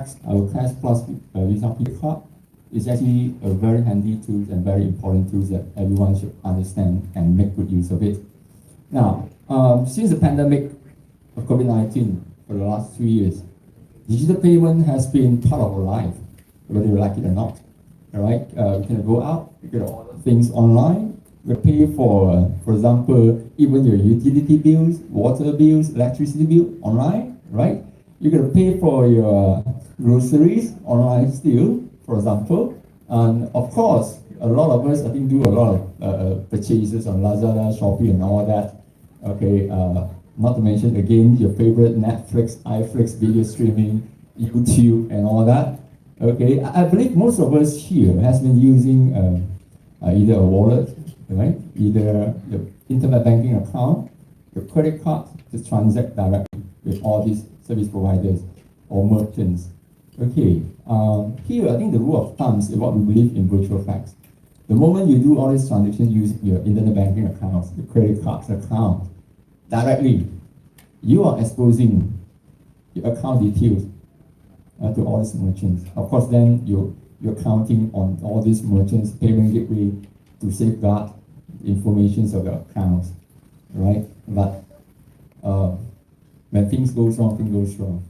our Kashplus Visa card is actually a very handy tool and very important tool that everyone should understand and make good use of it. Now, since the pandemic of COVID-19 for the last 3 years, digital payment has been part of our life, whether you like it or not. All right, we can go out, we can order things online, we pay for example, even your utility bills, water bills, electricity bill online, right? You can pay for your groceries online still, for example. And of course, a lot of us, I think, do a lot of purchases on Lazada, Shopee, and all that. Okay, not to mention again your favorite Netflix, iFlix, video streaming, YouTube, and all that. Okay, I believe most of us here has been using either a wallet, right? Either the internet banking account, the credit card to transact directly with all these service providers or merchants. Okay, here I think the rule of thumb is what we believe in virtual facts. The moment you do all these transactions using your internet banking accounts, the credit cards account, directly, you are exposing your account details to all these merchants. Of course, then you're counting on all these merchants' payment gateway to safeguard information of your accounts, right? But when things go wrong, things go wrong.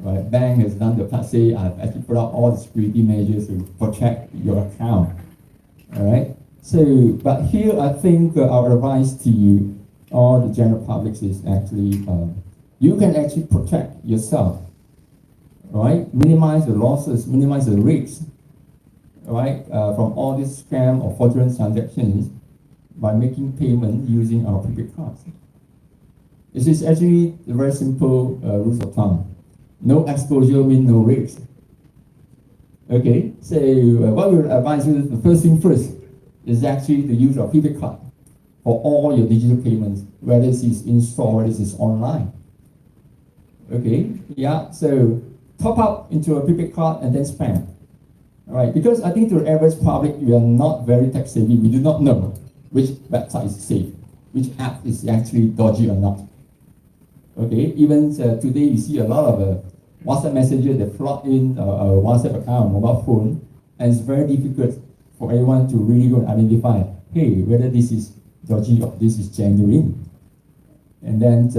Right? Bank has done the part, say, I've actually put out all the security measures to protect your account. All right. So, but here I think our advice to you, or the general public, is actually you can actually protect yourself. Right? Minimize the losses, minimize the risks. Right? From all these scam or fraudulent transactions by making payment using our prepaid cards. This is actually a very simple rules of thumb. No exposure means no risk. Okay, so what we would advise you, the first thing first is actually the use of prepaid card for all your digital payments, whether it is in store, whether it is online. Okay, yeah, so top up into a prepaid card and then spend. All right, because I think to the average public, we are not very tech savvy. We do not know which website is safe, which app is actually dodgy or not. Okay, even today you see a lot of WhatsApp messages that flood in a WhatsApp account, mobile phone, and it's very difficult for everyone to really go and identify, hey, whether this is dodgy or this is genuine. And then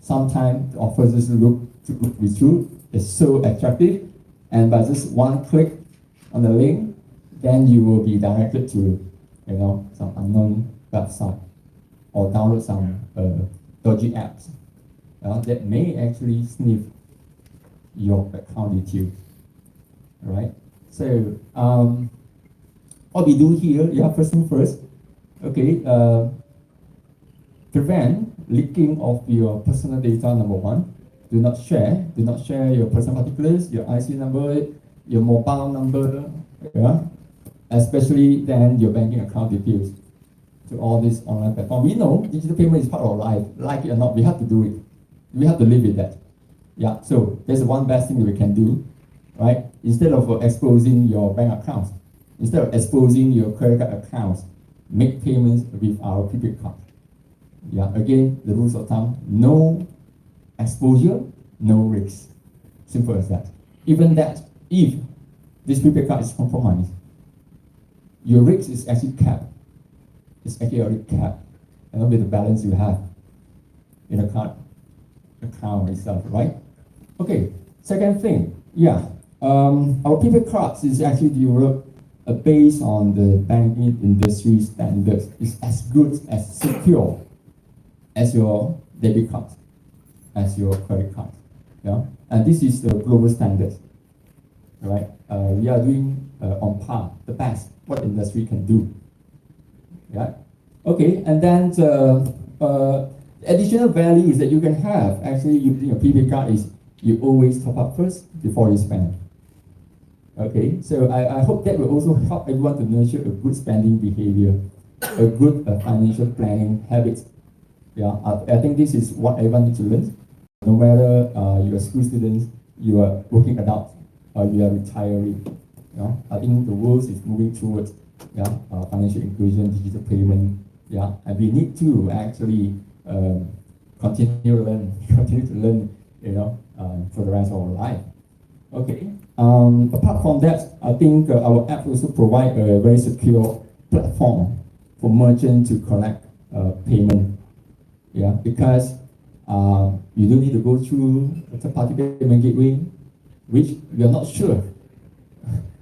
sometimes the offers look too good to be true. It's so attractive, and by just one click on the link, then you will be directed to, some unknown website or download some dodgy apps that may actually sniff your account details. Right? So what we do here, first thing first, okay, prevent leaking of your personal data, number one. Do not share your personal particulars, your IC number, your mobile number, especially then your banking account details to all these online platforms. We know digital payment is part of our life, like it or not, we have to do it. We have to live with that. Yeah, so that's the one best thing that we can do, right? Instead of exposing your bank accounts, instead of exposing your credit card accounts, make payments with our prepaid card. Yeah, again, the rules of thumb, no exposure, no risk. Simple as that. Even that, if this prepaid card is compromised, your risk is actually capped. It's actually already capped, and with the balance you have in a card account itself, right? Okay, second thing, our prepaid cards is actually developed based on the banking industry standards. It's as good, as secure as your debit card, as your credit card. Yeah, and this is the global standard, right? We are doing on par, the best what the industry can do. Yeah. Okay, and then the additional value is that you can have actually using a prepaid card is you always top up first before you spend. Okay, so I hope that will also help everyone to nurture a good spending behavior, a good financial planning habit. Yeah, I think this is what everyone needs to learn. No matter you're a school student, you are working adult, or you are retiring. I think the world is moving towards financial inclusion, digital payment. Yeah, and we need to actually continue to learn, for the rest of our life. Okay. Apart from that, I think our app also provide a very secure platform for merchant to collect payment. Yeah, because you don't need to go through a third-party payment gateway, which we are not sure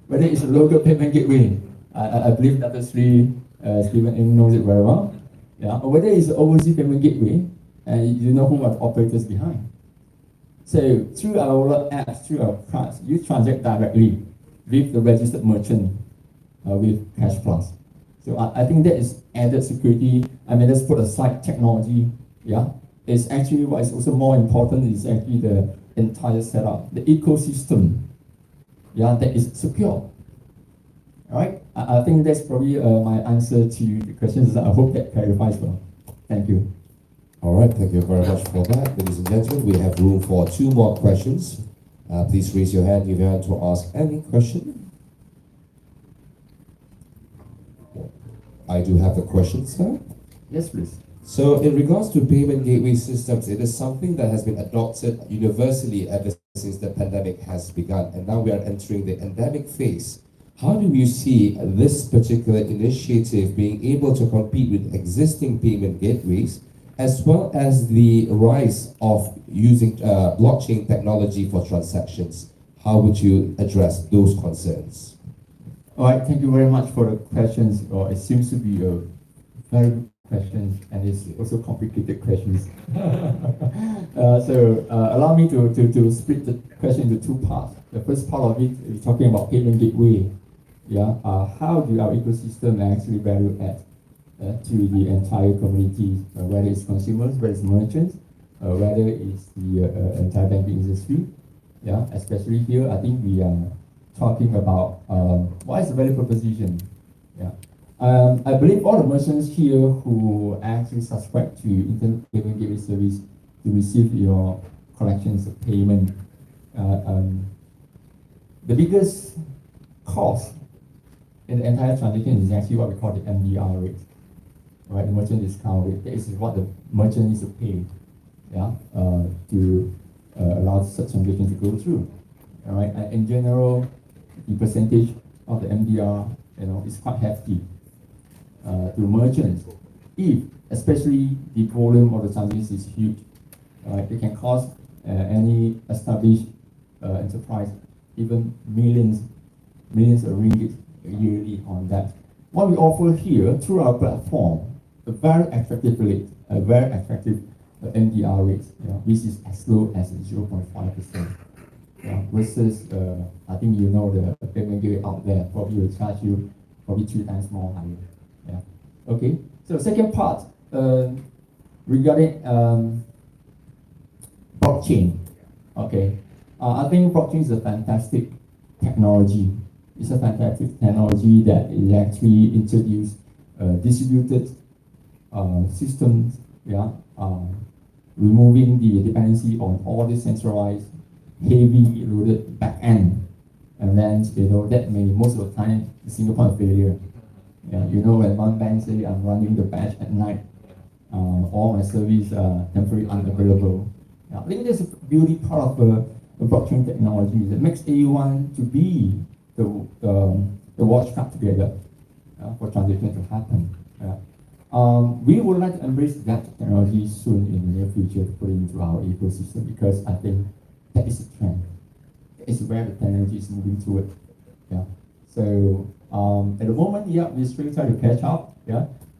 whether it's a local payment gateway. I believe that Stephen Ng knows it very well. Yeah, or whether it's an overseas payment gateway, and you know who are the operators behind. So through our apps, through our cards, you transact directly with the registered merchant with Kashplus. So I think that is added security. I mean, let's put aside technology. Yeah, it's actually what is also more important is actually the entire setup, the ecosystem. Yeah, that is secure. All right. I think that's probably my answer to the questions. I hope that clarifies well. Thank you. All right, thank you very much for that. Ladies and gentlemen, we have room for 2 more questions. Please raise your hand if you want to ask any question. I do have a question, sir. Yes, please. So in regards to payment gateway systems, it is something that has been adopted universally ever since the pandemic has begun, and now we are entering the endemic phase. How do you see this particular initiative being able to compete with existing payment gateways, as well as the rise of using blockchain technology for transactions? How would you address those concerns? All right, thank you very much for the questions. It seems to be a very good question, and it's also complicated questions. So allow me to split the question into 2 parts. The first part of it is talking about payment gateway. Yeah, how do our ecosystem actually value add to the entire community, whether it's consumers, whether it's merchants, whether it's the entire banking industry. Yeah, especially here, I think we are talking about what is the value proposition. Yeah, I believe all the merchants here who actually subscribe to internet payment gateway service to receive your collections of payment. The biggest cost in the entire transaction is actually what we call the MDR rate, right? The merchant discount rate. That is what the merchant needs to pay, yeah, to allow such transaction to go through. All right. In general, the percentage of the MDR, is quite hefty to merchants. If especially the volume of the transactions is huge, it can cost any established enterprise even millions of ringgit yearly on that. What we offer here through our platform, a very attractive rate, a very attractive MDR rate, which is as low as 0.5%. Versus, I think the payment gateway out there probably will charge you probably 3 times more higher. Yeah. Okay. So second part regarding blockchain. Okay. I think blockchain is a fantastic technology. It's a fantastic technology that is actually introduced distributed systems, removing the dependency on all the centralized, heavy loaded back end, and then that may most of the time a single point of failure. When one bank say I'm running the batch at night, all my service are temporarily unavailable. I think that's a beauty part of the blockchain technology that makes everyone to be the watch card together for transaction to happen. We would like to embrace that technology soon in the near future to put it into our ecosystem, because I think that is a trend. That is where the technology is moving toward. So at the moment, we're still trying to catch up.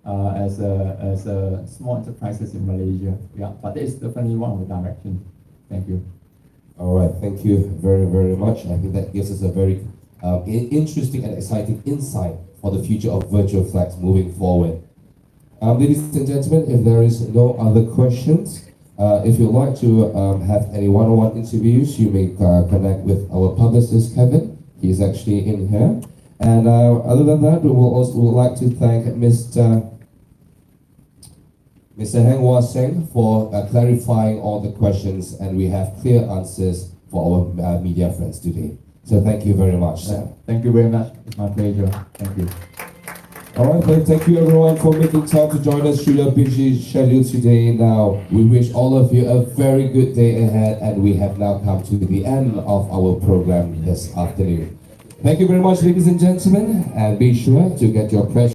As a small enterprises in Malaysia. But that is definitely one of the directions. Thank you. All right, thank you very, very much. I think that gives us a very interesting and exciting insight for the future of virtual flags moving forward. Ladies and gentlemen, if there is no other questions, if you'd like to have any one-on-one interviews, you may connect with our publicist, Kevin. He is actually in here. And other than that, we would like to thank Mr. Heng Hua Seng for clarifying all the questions, and we have clear answers for our media friends today. So thank you very much, sir. Thank you very much. It's my pleasure. Thank you. Alright, well, thank you everyone for making time to join us through your busy schedule today. Now, we wish all of you a very good day ahead, and we have now come to the end of our program this afternoon. Thank you very much, ladies and gentlemen, and be sure to get your precious